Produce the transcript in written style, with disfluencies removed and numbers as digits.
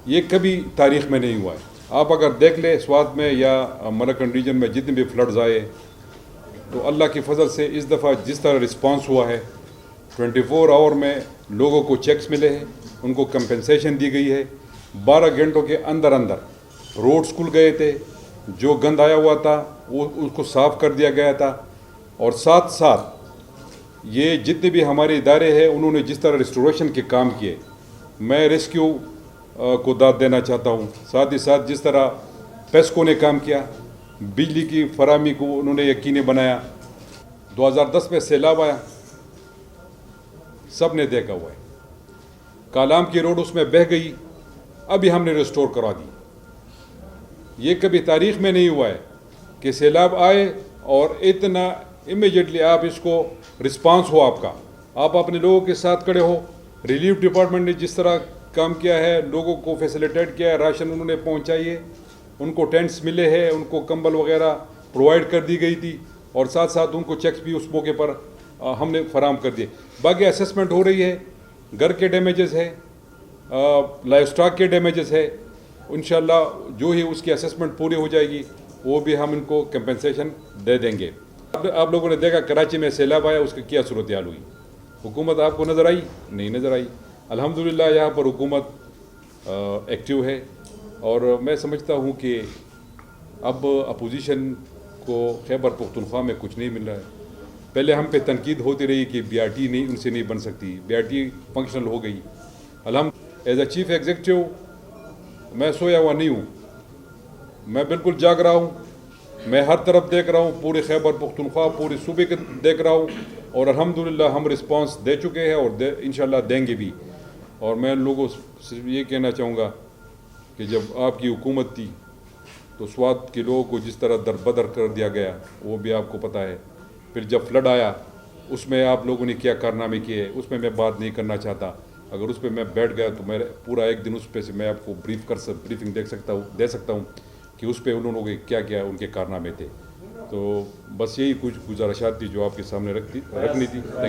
یہ کبھی تاریخ میں نہیں ہوا ہے. آپ اگر دیکھ لیں سوات میں یا ملکنڈ ریجن میں جتنے بھی فلڈز آئے تو اللہ کی فضل سے اس دفعہ جس طرح رسپانس ہوا ہے 24 آور میں لوگوں کو چیکس ملے ہیں, ان کو کمپنسیشن دی گئی ہے. 12 گھنٹوں کے اندر روڈز کھل گئے تھے, جو گند آیا ہوا تھا وہ اس کو صاف کر دیا گیا تھا. اور ساتھ ساتھ یہ جتنے بھی ہمارے ادارے ہیں انہوں نے جس طرح ریسٹوریشن کے کام کیے, میں ریسکیو کو داد دینا چاہتا ہوں. ساتھ ہی ساتھ جس طرح پیسکو نے کام کیا, بجلی کی فراہمی کو انہوں نے یقینی بنایا. 2010 میں سیلاب آیا, سب نے دیکھا ہوا ہے, کالام کی روڈ اس میں بہہ گئی, ابھی ہم نے ریسٹور کروا دی. یہ کبھی تاریخ میں نہیں ہوا ہے کہ سیلاب آئے اور اتنا امیجیٹلی آپ اس کو رسپانس ہو آپ کا, آپ اپنے لوگوں کے ساتھ کھڑے ہو. ریلیف ڈپارٹمنٹ نے جس طرح کام کیا ہے, لوگوں کو فیسیلیٹیٹ کیا ہے, راشن انہوں نے پہنچائیے, ان کو ٹینٹس ملے ہیں, ان کو کمبل وغیرہ پرووائڈ کر دی گئی تھی, اور ساتھ ساتھ ان کو چیکس بھی اس موقع پر ہم نے فراہم کر دیے. باقی اسسمنٹ ہو رہی ہے, گھر کے ڈیمیجز ہے, لائف اسٹاک کے ڈیمیجز ہے. انشاءاللہ جو ہی اس کی اسسمنٹ پوری ہو جائے گی وہ بھی ہم ان کو کمپنسیشن دے دیں گے. آپ لوگوں نے دیکھا کراچی میں سیلاب آیا, اس کی کیا صورتحال ہوئی. حکومت آپ کو نظر آئی؟ نہیں نظر آئی. الحمدللہ یہاں پر حکومت ایکٹیو ہے, اور میں سمجھتا ہوں کہ اب اپوزیشن کو خیبر پختونخوا میں کچھ نہیں مل رہا ہے. پہلے ہم پہ تنقید ہوتی رہی کہ بی آر ٹی نہیں, ان سے نہیں بن سکتی. بی آر ٹی فنکشنل ہو گئی. ایز اے چیف ایگزیکٹو میں سویا ہوا نہیں ہوں, میں بالکل جاگ رہا ہوں. میں ہر طرف دیکھ رہا ہوں, پورے خیبر پختونخوا پورے صوبے کے دیکھ رہا ہوں, اور الحمدللہ ہم رسپانس دے چکے ہیں اور انشاءاللہ دیں گے بھی. اور میں لوگوں صرف یہ کہنا چاہوں گا کہ جب آپ کی حکومت تھی تو سوات کے لوگوں کو جس طرح دربدر کر دیا گیا وہ بھی آپ کو پتہ ہے. پھر جب فلڈ آیا اس میں آپ لوگوں نے کیا کارنامے کیے, اس میں بات نہیں کرنا چاہتا. اگر اس پہ میں بیٹھ گیا تو میں پورا ایک دن اس پہ سے میں آپ کو بریفنگ دے سکتا ہوں کہ اس پہ انہوں نے کیا کیا ان کے کارنامے تھے. تو بس یہی کچھ گزارشات تھی جو آپ کے سامنے رکھنی تھی. Thank you.